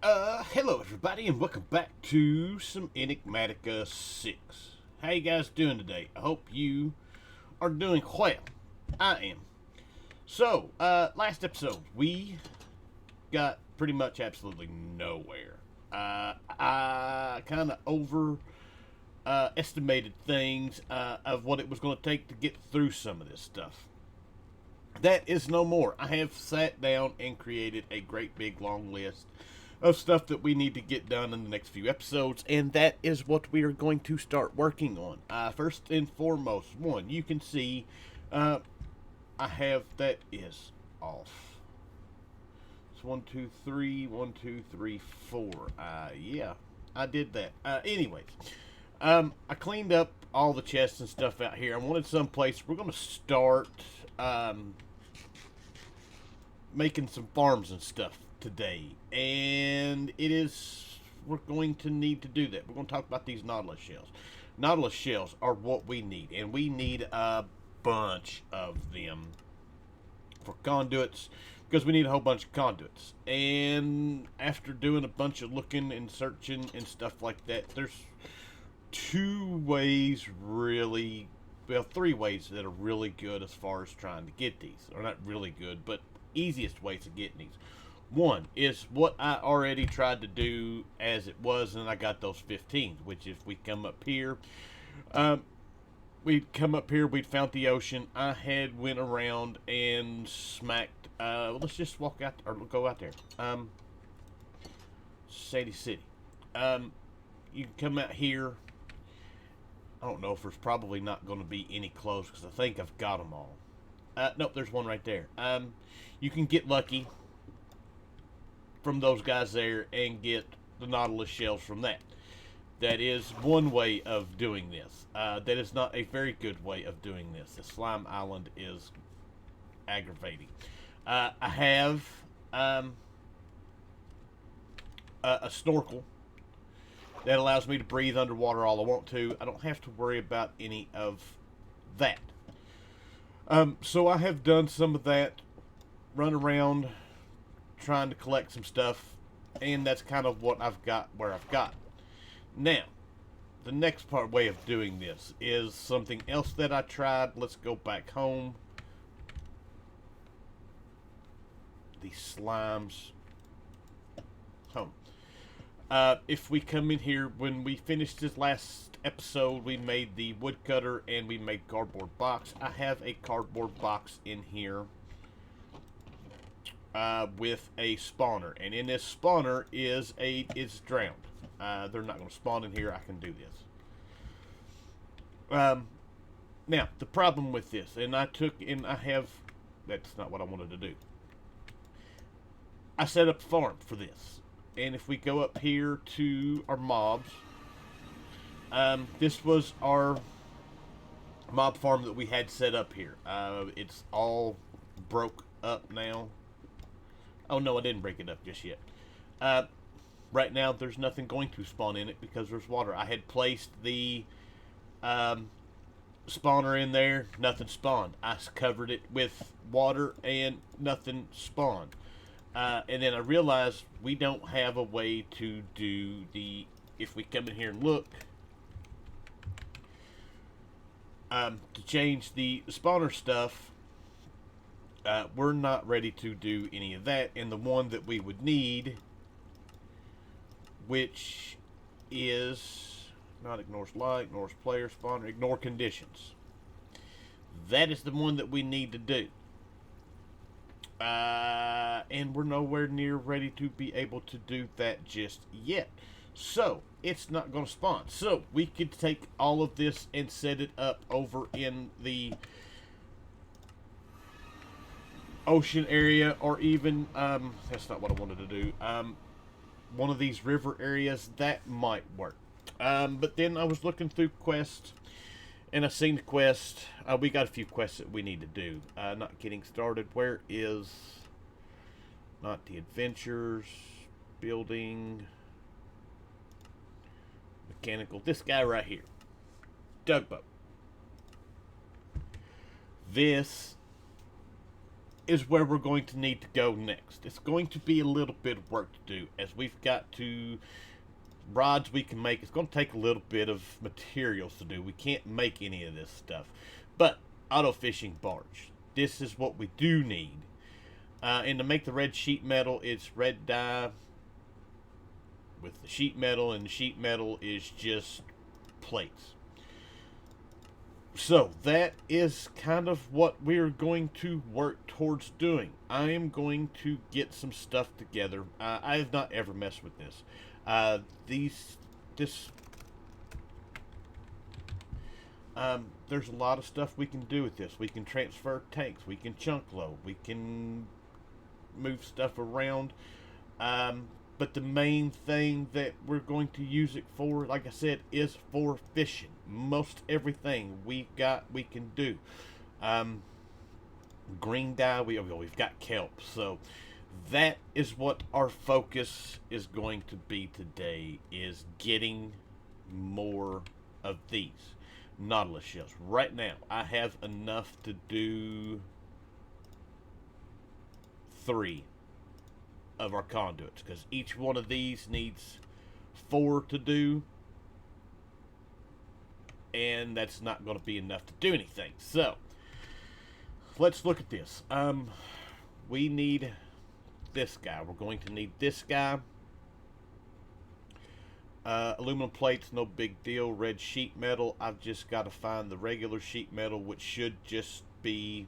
Hello everybody and welcome back to some Enigmatica 6. How you guys doing today? I hope you are doing well. I am. So, last episode, we got pretty much absolutely nowhere. I kind of estimated things of what it was going to take to get through some of this stuff. That is no more. I have sat down and created a great big long list of stuff that we need to get done in the next few episodes, and that is what we are going to start working on. First and foremost, one, you can see I have, that is off. It's 1, 2, 3, 1, 2, 3, 4. Yeah, I did that. Anyways, I cleaned up all the chests and stuff out here. I wanted some place. We're going to start making some farms and stuff today, and we're going to need to do that. We're going to talk about these nautilus shells. Nautilus shells are what we need, and we need a bunch of them for conduits, because we need a whole bunch of conduits. And after doing a bunch of looking and searching and stuff like that, there's three ways that are really good as far as trying to get these. Or not really good, but easiest ways of getting these. One is what I already tried to do as it was, and I got those 15s, which if we come up here, we'd found the ocean. I had went around and smacked, let's just walk out, or go out there. Sadie City. You can come out here. I don't know if there's probably not going to be any close, because I think I've got them all. Nope, there's one right there. You can get lucky from those guys there and get the nautilus shells from that. That is one way of doing this. That is not a very good way of doing this. The slime island is aggravating. I have a snorkel that allows me to breathe underwater all I want to. I don't have to worry about any of that. So I have done some of that, run around trying to collect some stuff, and that's kind of what I've got where I've got. Now, the next way of doing this is something else that I tried. Let's go back home. These slimes. Home. If we come in here, when we finished this last episode, we made the woodcutter and we made cardboard box. I have a cardboard box in here with a spawner, and in this spawner is drowned. They're not going to spawn in here. I can do this. Now the problem with this, and that's not what I wanted to do. I set up a farm for this, and if we go up here to our mobs, this was our mob farm that we had set up here. It's all broke up now. Oh no, I didn't break it up just yet. Right now, there's nothing going to spawn in it because there's water. I had placed the spawner in there, nothing spawned. I covered it with water and nothing spawned. And then I realized we don't have a way to do if we come in here and look, to change the spawner stuff, we're not ready to do any of that. And the one that we would need, which is not ignores light, ignores player spawner, ignore conditions. That is the one that we need to do. And we're nowhere near ready to be able to do that just yet. So, it's not going to spawn. So, we could take all of this and set it up over in the ocean area, or even, that's not what I wanted to do, one of these river areas. That might work. But then I was looking through quests, and I seen the quest. We got a few quests that we need to do. Not getting started. Where is, not the adventures, building, mechanical, this guy right here, tugboat. This is where we're going to need to go next. It's going to be a little bit of work to do, as we've got to rods we can make. It's going to take a little bit of materials to do. We can't make any of this stuff. But auto fishing barge, this is what we do need. And to make the red sheet metal, it's red dye with the sheet metal, and the sheet metal is just plates. So that is kind of what we're going to work towards doing. I am going to get some stuff together. I have not ever messed with this. There's a lot of stuff we can do with this. We can transfer tanks. We can chunk load. We can move stuff around. But the main thing that we're going to use it for, like I said, is for fishing. Most everything we can do. Green dye, we've got kelp. So that is what our focus is going to be today, is getting more of these Nautilus shells. Right now, I have enough to do 3 of our conduits, because each one of these needs 4 to do, and that's not going to be enough to do anything. So let's look at this. We need this guy. We're going to need this guy. Aluminum plates, no big deal. Red sheet metal, I've just got to find the regular sheet metal, which should just be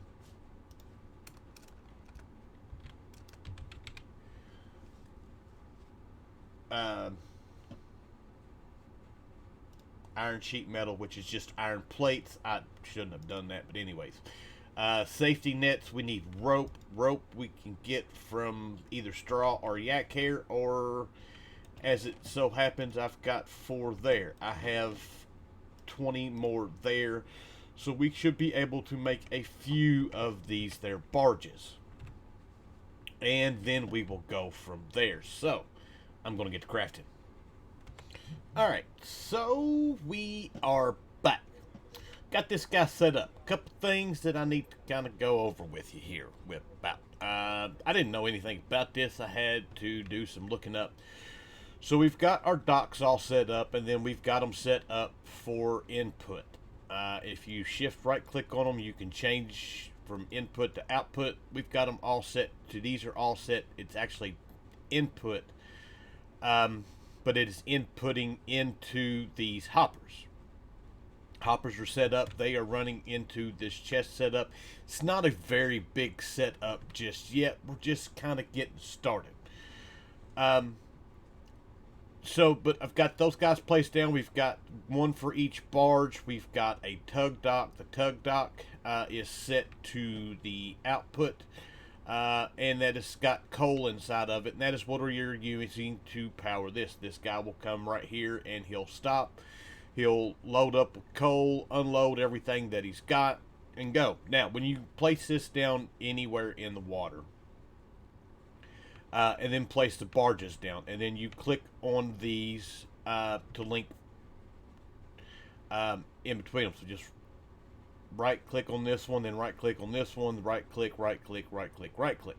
iron sheet metal, which is just iron plates. I shouldn't have done that, but anyways. Safety nets, we need rope. Rope we can get from either straw or yak hair, or as it so happens, I've got 4 there. I have 20 more there, so we should be able to make a few of these there barges, and then we will go from there. So I'm going to get to crafting. Alright, so we are back. Got this guy set up. A couple things that I need to kind of go over with you here. I didn't know anything about this. I had to do some looking up. So we've got our docks all set up, and then we've got them set up for input. If you shift right click on them, you can change from input to output. We've got them all set to, these are all set. It's actually input, but it is inputting into these hoppers. Hoppers are set up. They are running into this chest setup. It's not a very big setup just yet. We're just kind of getting started. But I've got those guys placed down. We've got one for each barge. We've got a tug dock. The tug dock is set to the output, and that has got coal inside of it. And that is what you're using to power this. This guy will come right here, and he'll stop. He'll load up with coal, unload everything that he's got, and go. Now, when you place this down anywhere in the water, and then place the barges down, and then you click on these to link in between them. So just right click on this one, then right click on this one, right click, right click, right click, right click.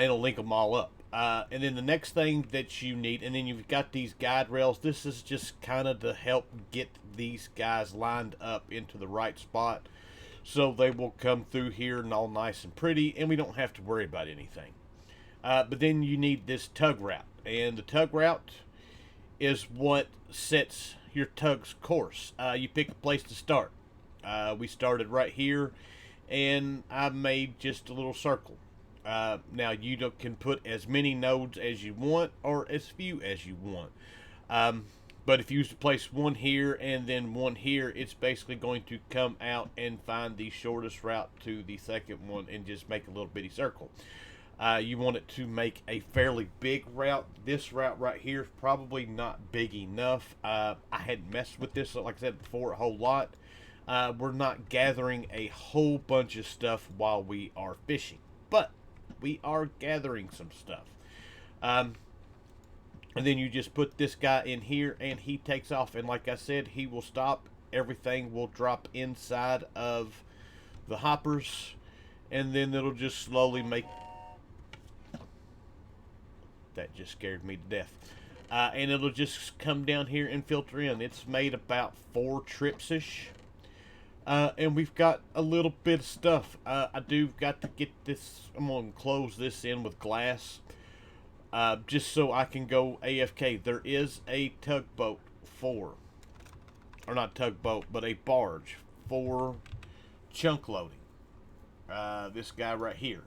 It'll link them all up. And then the next thing that you need, and then you've got these guide rails. This is just kind of to help get these guys lined up into the right spot, so they will come through here and all nice and pretty, and we don't have to worry about anything. But then you need this tug route, and the tug route is what sets your tug's course. You pick a place to start. We started right here, and I made just a little circle. Now you can put as many nodes as you want, or as few as you want. But if you use to place one here and then one here, it's basically going to come out and find the shortest route to the second one and just make a little bitty circle. You want it to make a fairly big route. This route right here is probably not big enough. I hadn't messed with this, like I said before, a whole lot. We're not gathering a whole bunch of stuff while we are fishing, but we are gathering some stuff. And then you just put this guy in here, and he takes off. And like I said, he will stop. Everything will drop inside of the hoppers, and then it'll just slowly make. That just scared me to death. And it'll just come down here and filter in. It's made about 4 trips ish. And we've got a little bit of stuff. I do got to get this. I'm going to close this in with glass. Just so I can go AFK. There is a tugboat for, or not tugboat, but a barge for chunk loading. This guy right here.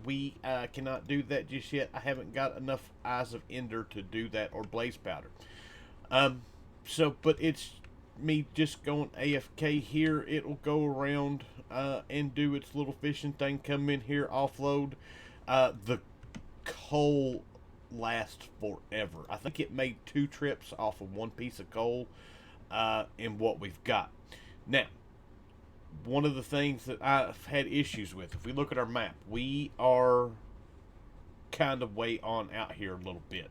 We cannot do that just yet. I haven't got enough Eyes of Ender to do that, or blaze powder. But it's me just going AFK here. It'll go around and do its little fishing thing. Come in here, offload. The coal lasts forever. I think it made 2 trips off of 1 piece of coal in what we've got. Now, one of the things that I've had issues with, if we look at our map, we are kind of way on out here a little bit.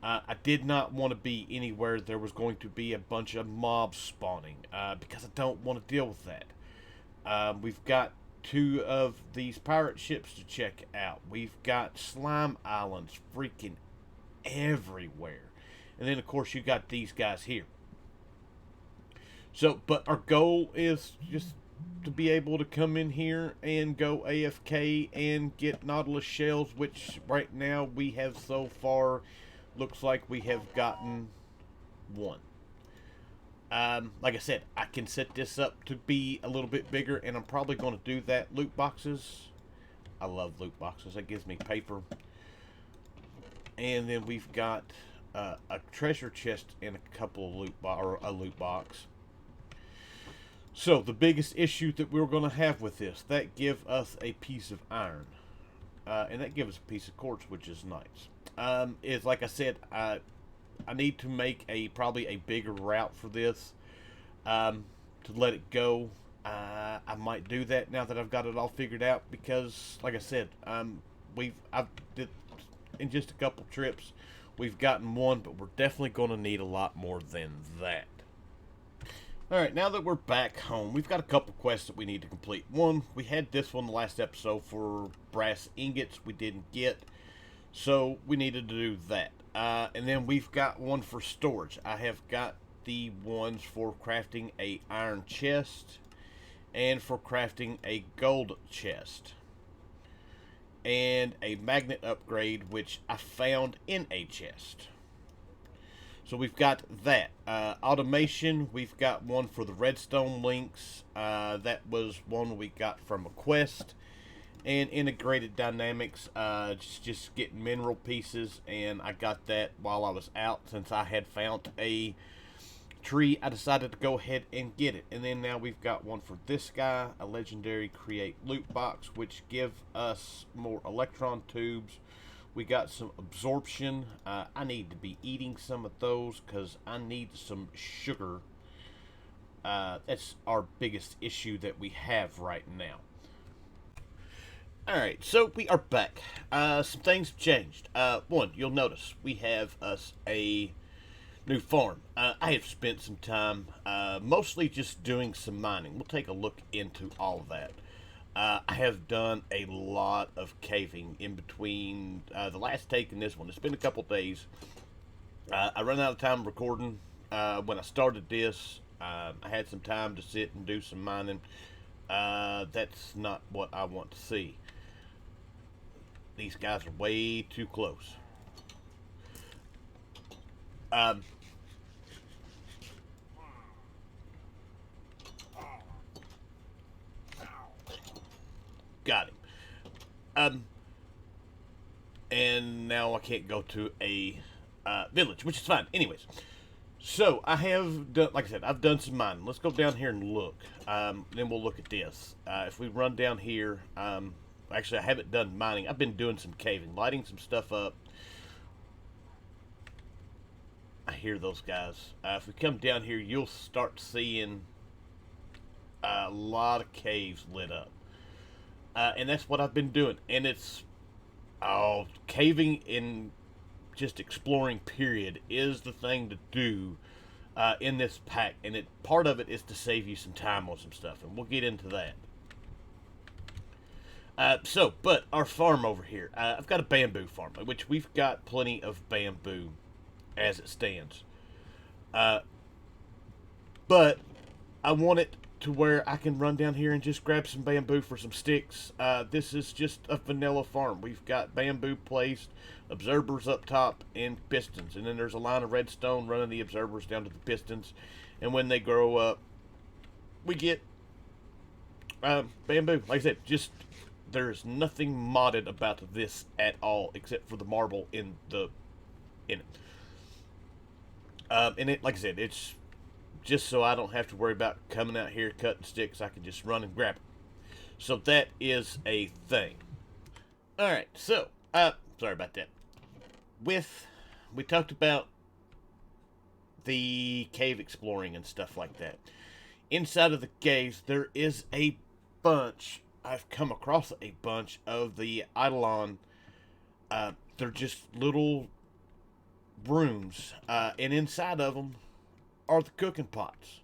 I did not want to be anywhere there was going to be a bunch of mobs spawning, because I don't want to deal with that. We've got 2 of these pirate ships to check out. We've got slime islands freaking everywhere. And then, of course, you got these guys here. So, but our goal is just to be able to come in here and go AFK and get Nautilus shells, which right now we have so far, looks like we have gotten 1. Like I said, I can set this up to be a little bit bigger, and I'm probably going to do that. Loot boxes. I love loot boxes. That gives me paper. And then we've got a treasure chest and a couple of a loot box. So the biggest issue that we're going to have with this, that give us a piece of iron, and that gives us a piece of quartz, which is nice. Is like I said, I need to make probably a bigger route for this, to let it go. I might do that now that I've got it all figured out, because like I said, I've did in just a couple trips, we've gotten 1, but we're definitely going to need a lot more than that. Alright, now that we're back home, we've got a couple quests that we need to complete. One, we had this one the last episode for brass ingots we didn't get, so we needed to do that. And then we've got one for storage. I have got the ones for crafting a iron chest and for crafting a gold chest. And a magnet upgrade, which I found in a chest. So we've got that. Automation, we've got one for the redstone links. That was one we got from a quest. And integrated dynamics, just getting mineral pieces. And I got that while I was out. Since I had found a tree, I decided to go ahead and get it. And then now we've got one for this guy, a legendary create loot box, which give us more electron tubes. We got some absorption. I need to be eating some of those because I need some sugar. That's our biggest issue that we have right now. Alright, so we are back. Some things have changed. One, you'll notice we have us a new farm. I have spent some time mostly just doing some mining. We'll take a look into all of that. I have done a lot of caving in between the last take and this one. It's been a couple days. I ran out of time recording when I started this. I had some time to sit and do some mining. That's not what I want to see. These guys are way too close. Got him. And now I can't go to a village, which is fine. Anyways, so I have done, like I said, I've done some mining. Let's go down here and look. Then we'll look at this. If we run down here, actually I haven't done mining. I've been doing some caving, lighting some stuff up. I hear those guys. If we come down here, you'll start seeing a lot of caves lit up. And that's what I've been doing. And it's caving in just exploring period is the thing to do in this pack. And part of it is to save you some time on some stuff. And we'll get into that. But our farm over here, I've got a bamboo farm, which we've got plenty of bamboo as it stands. Uh, but I want it to where I can run down here and just grab some bamboo for some sticks. This is just a vanilla farm. We've got bamboo placed, observers up top, and pistons. And then there's a line of redstone running the observers down to the pistons. And when they grow up, we get bamboo. Like I said, just there's nothing modded about this at all except for the marble in it. And it, like I said, it's just so I don't have to worry about coming out here cutting sticks. I can just run and grab it. So that is a thing. All right. So, sorry about that. We talked about the cave exploring and stuff like that. Inside of the caves, there is a bunch. I've come across a bunch of the Eidolon. They're just little rooms, and inside of them are the cooking pots.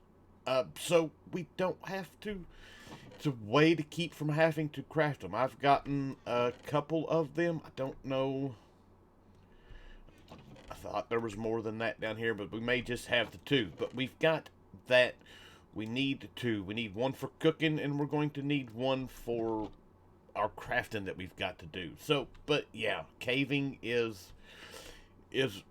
So we don't have to. It's a way to keep from having to craft them. I've gotten a couple of them. I don't know. I thought there was more than that down here, but we may just have the two. But we've got that. We need two. We need one for cooking, and we're going to need one for our crafting that we've got to do. So, but yeah, caving is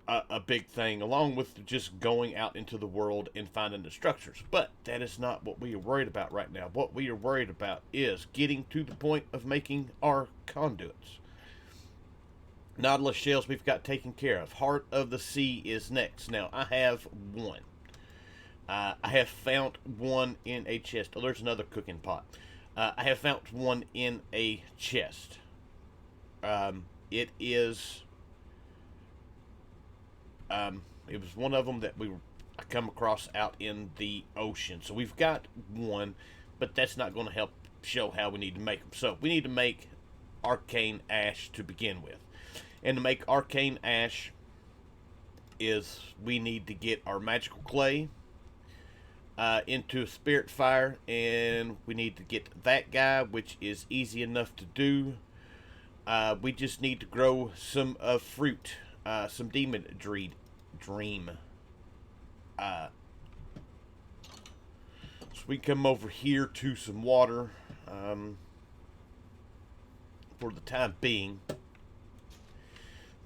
a big thing, along with just going out into the world and finding the structures. But that is not what we are worried about right now. What we are worried about is getting to the point of making our conduits. Nautilus shells we've got taken care of. Heart of the Sea is next. Now, I have one. I have found one in a chest. Oh, there's another cooking pot. I have found one in a chest. It is... it was one of them that I come across out in the ocean. So we've got one, but that's not going to help show how we need to make them. So we need to make arcane ash to begin with. And to make arcane ash is we need to get our magical clay into a spirit fire, and we need to get that guy, which is easy enough to do. We just need to grow some fruit, some demon dream. So we come over here to some water for the time being.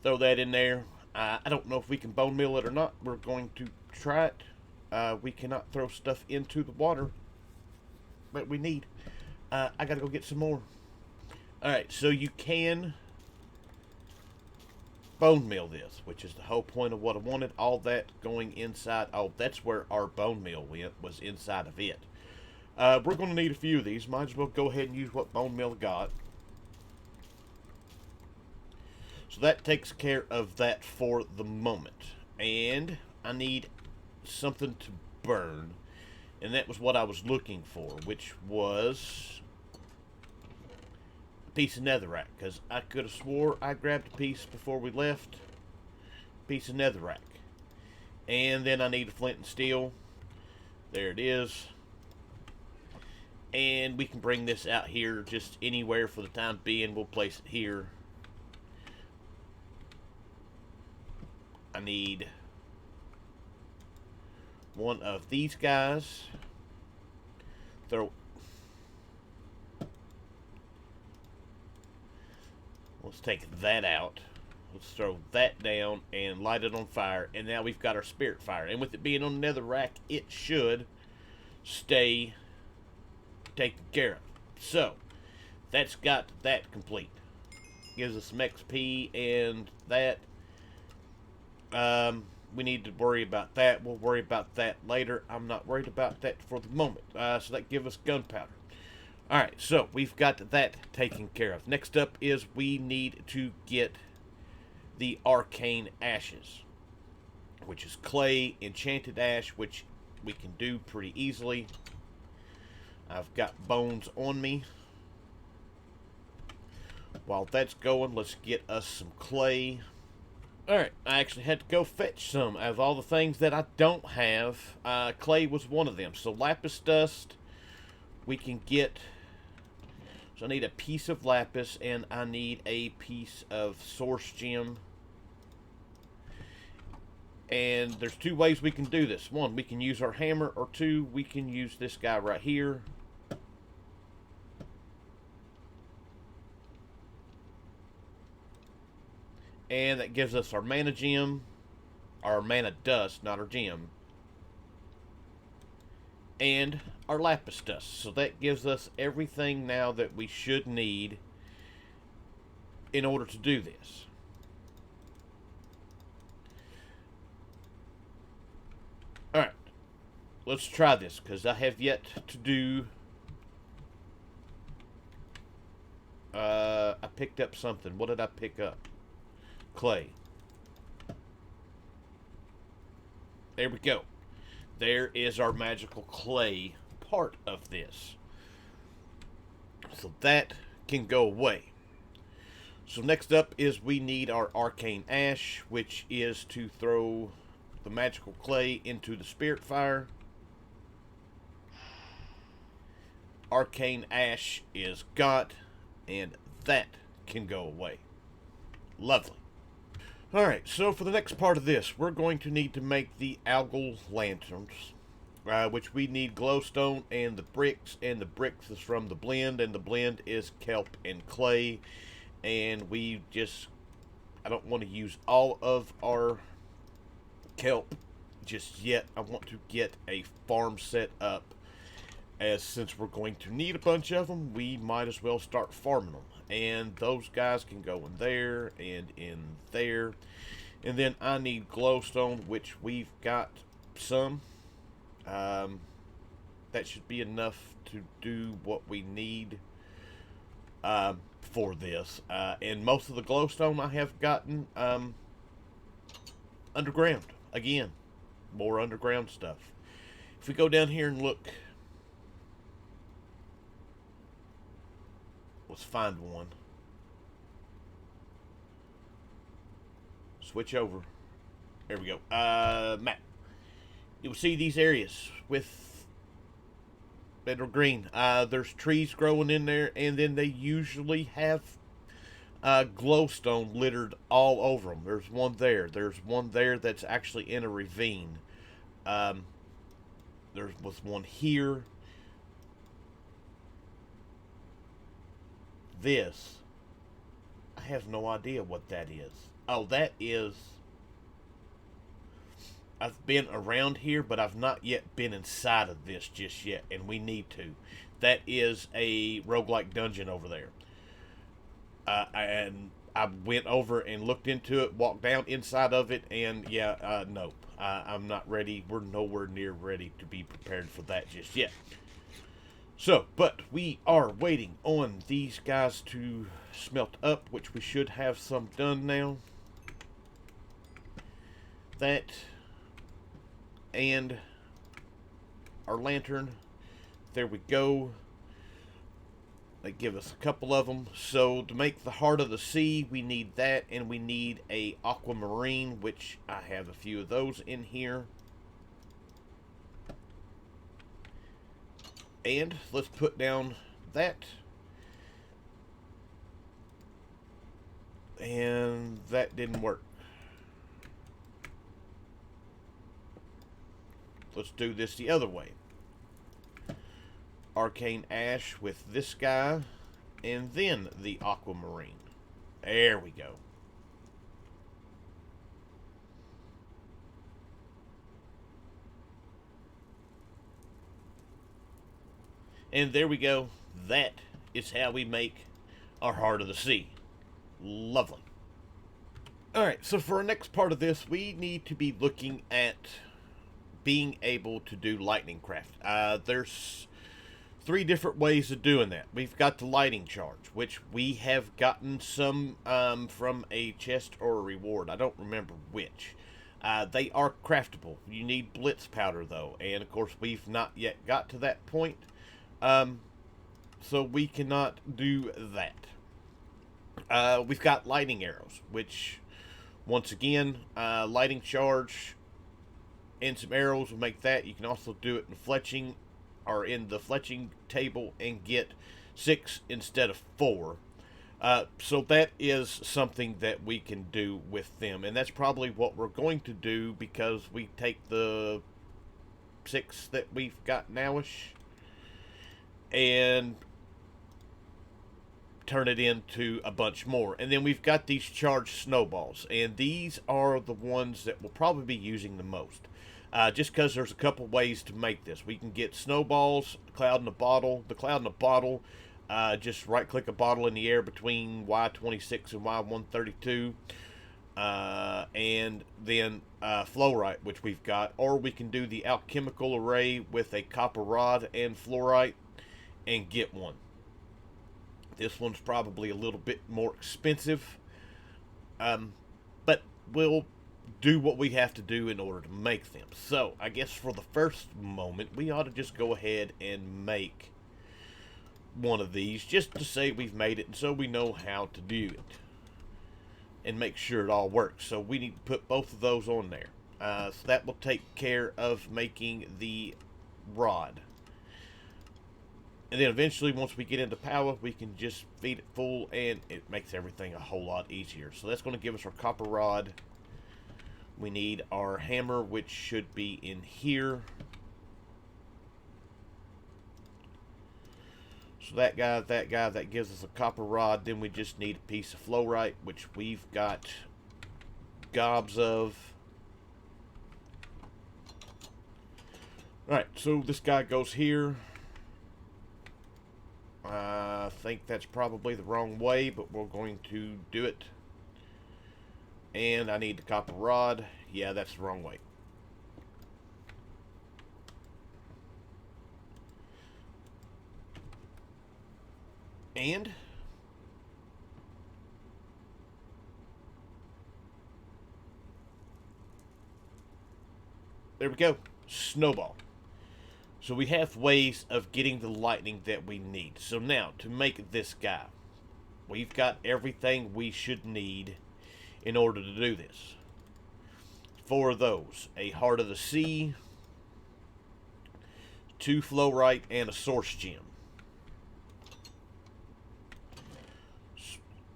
Throw that in there. I don't know if we can bone meal it or not. We're going to try it. We cannot throw stuff into the water, but we need. I gotta go get some more. Alright, so you can bone meal this, which is the whole point of what I wanted. All that going inside. Oh, that's where our bone meal went, was inside of it. We're going to need a few of these. Might as well go ahead and use what bone meal I got. So that takes care of that for the moment. And I need something to burn. And that was what I was looking for, which was a piece of netherrack. Because I could have swore I grabbed a piece before we left. Piece of netherrack. And then I need a flint and steel. There it is. And we can bring this out here just anywhere for the time being. We'll place it here. I need one of these guys. Let's take that out. Let's throw that down and light it on fire. And now we've got our spirit fire. And with it being on another rack, it should stay taken care of. So, that's got that complete. Gives us some XP and that. We need to worry about that. We'll worry about that later. I'm not worried about that for the moment. So that gives us gunpowder. Alright, so we've got that taken care of. Next up is we need to get the arcane ashes, which is clay, enchanted ash, which we can do pretty easily. I've got bones on me. While that's going, let's get us some clay. Alright, I actually had to go fetch some. Out of all the things that I don't have, clay was one of them. So lapis dust, we can get So I need a piece of lapis, and I need a piece of source gem. And there's two ways we can do this. One, we can use our hammer, or two, we can use this guy right here. And that gives us our mana gem, our mana dust, not our gem, and our lapis dust. So that gives us everything now that we should need in order to do this. Alright, let's try this, because I have yet to do... I picked up something. What did I pick up? Clay. There we go. There is our magical clay part of this. So that can go away. So next up is we need our arcane ash, which is to throw the magical clay into the spirit fire. Arcane ash is got, and that can go away. Lovely. Alright, so for the next part of this, we're going to need to make the Algal Lanterns, which we need glowstone and the bricks is from the blend, and the blend is kelp and clay, and I don't want to use all of our kelp just yet. I want to get a farm set up, as since we're going to need a bunch of them, we might as well start farming them. And those guys can go in there and in there. And then I need glowstone, which we've got some. That should be enough to do what we need for this. And most of the glowstone I have gotten underground. Again, more underground stuff. If we go down here and look... Let's find one. Switch over. There we go. Map. You'll see these areas with that are green. There's trees growing in there, and then they usually have glowstone littered all over them. There's one there. There's one there that's actually in a ravine. There was one here. This, I have no idea what that is. Oh, that is... I've been around here, but I've not yet been inside of this just yet, and we need to. That is a roguelike dungeon over there. And I went over and looked into it, walked down inside of it, and yeah, nope. I'm not ready. We're nowhere near ready to be prepared for that just yet. So, but we are waiting on these guys to smelt up, which we should have some done now. That and our lantern. There we go. They give us a couple of them. So to make the heart of the sea, we need that, and we need a aquamarine, which I have a few of those in here. And let's put down that. And that didn't work. Let's do this the other way. Arcane ash with this guy, and then the aquamarine. There we go. And there we go. That is how we make our Heart of the Sea. Lovely. Alright, so for our next part of this, we need to be looking at being able to do lightning craft. There's 3 different ways of doing that. We've got the lighting charge, which we have gotten some from a chest or a reward. I don't remember which. They are craftable. You need blitz powder, though. And, of course, we've not yet got to that point. So we cannot do that. We've got lightning arrows, which, once again, lighting charge and some arrows will make that. You can also do it in fletching, or in the fletching table, and get 6 instead of 4. So that is something that we can do with them, and that's probably what we're going to do, because we take the 6 that we've got nowish and turn it into a bunch more. And then we've got these charged snowballs, and these are the ones that we'll probably be using the most. Just because there's a couple ways to make this. We can get snowballs, cloud in a bottle. The cloud in a bottle, just right click a bottle in the air between Y26 and Y132, and then fluorite, which we've got. Or we can do the alchemical array with a copper rod and fluorite and get one. This one's probably a little bit more expensive, but we'll do what we have to do in order to make them. So I guess for the first moment, we ought to just go ahead and make one of these, just to say we've made it, and so we know how to do it and make sure it all works. So we need to put both of those on there. So that will take care of making the rod. And then eventually, once we get into power, we can just feed it full, and it makes everything a whole lot easier. So that's going to give us our copper rod. We need our hammer, which should be in here. So that gives us a copper rod. Then we just need a piece of fluorite, which we've got gobs of. Alright, so this guy goes here. I think that's probably the wrong way, but we're going to do it. And I need the copper rod. Yeah, that's the wrong way. And there we go. Snowball. So we have ways of getting the lightning that we need. So now, to make this guy, we've got everything we should need in order to do this. 4 of those: a Heart of the Sea, 2 fluorite, and a source gem.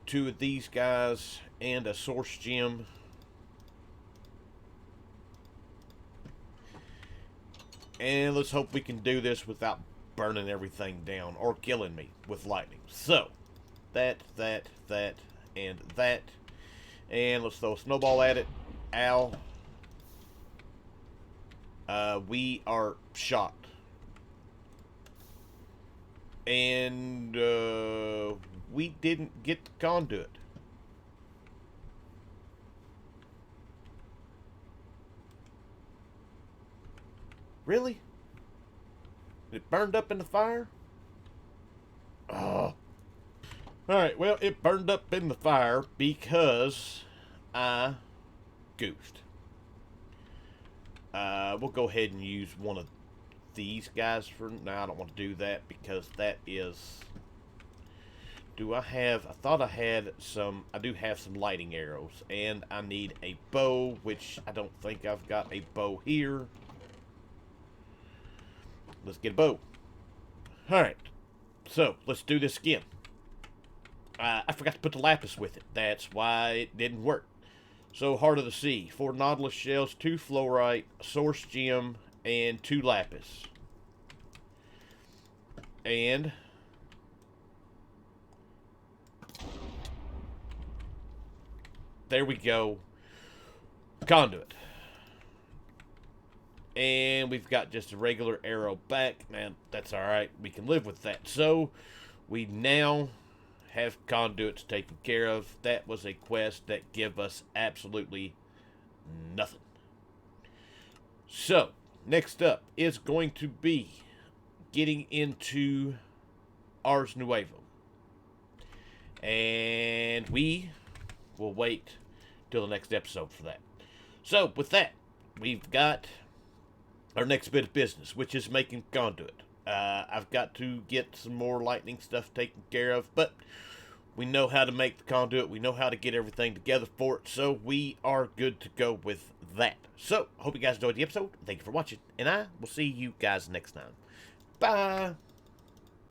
2 of these guys and a source gem. And let's hope we can do this without burning everything down or killing me with lightning. So, that, and that. And let's throw a snowball at it. Ow. We are shot. And, we didn't get the conduit. Really? It burned up in the fire? Oh. Alright, well, it burned up in the fire because I goofed. We'll go ahead and use one of these guys for... No, I don't want to do that because that is... I thought I had some... I do have some lighting arrows. And I need a bow, which I don't think I've got a bow here. Let's get a bow. Alright. So, let's do this again. I forgot to put the lapis with it. That's why it didn't work. So, Heart of the Sea. 4 nautilus shells, 2 fluorite, source gem, and 2 lapis. And... there we go. Conduit. And we've got just a regular arrow back. Man, that's alright. We can live with that. So, we now have conduits taken care of. That was a quest that gave us absolutely nothing. So, next up is going to be getting into Ars Nuevo. And we will wait till the next episode for that. So, with that, we've got our next bit of business, which is making conduit. I've got to get some more lightning stuff taken care of, but we know how to make the conduit. We know how to get everything together for it, so we are good to go with that. So, hope you guys enjoyed the episode. Thank you for watching, and I will see you guys next time. Bye!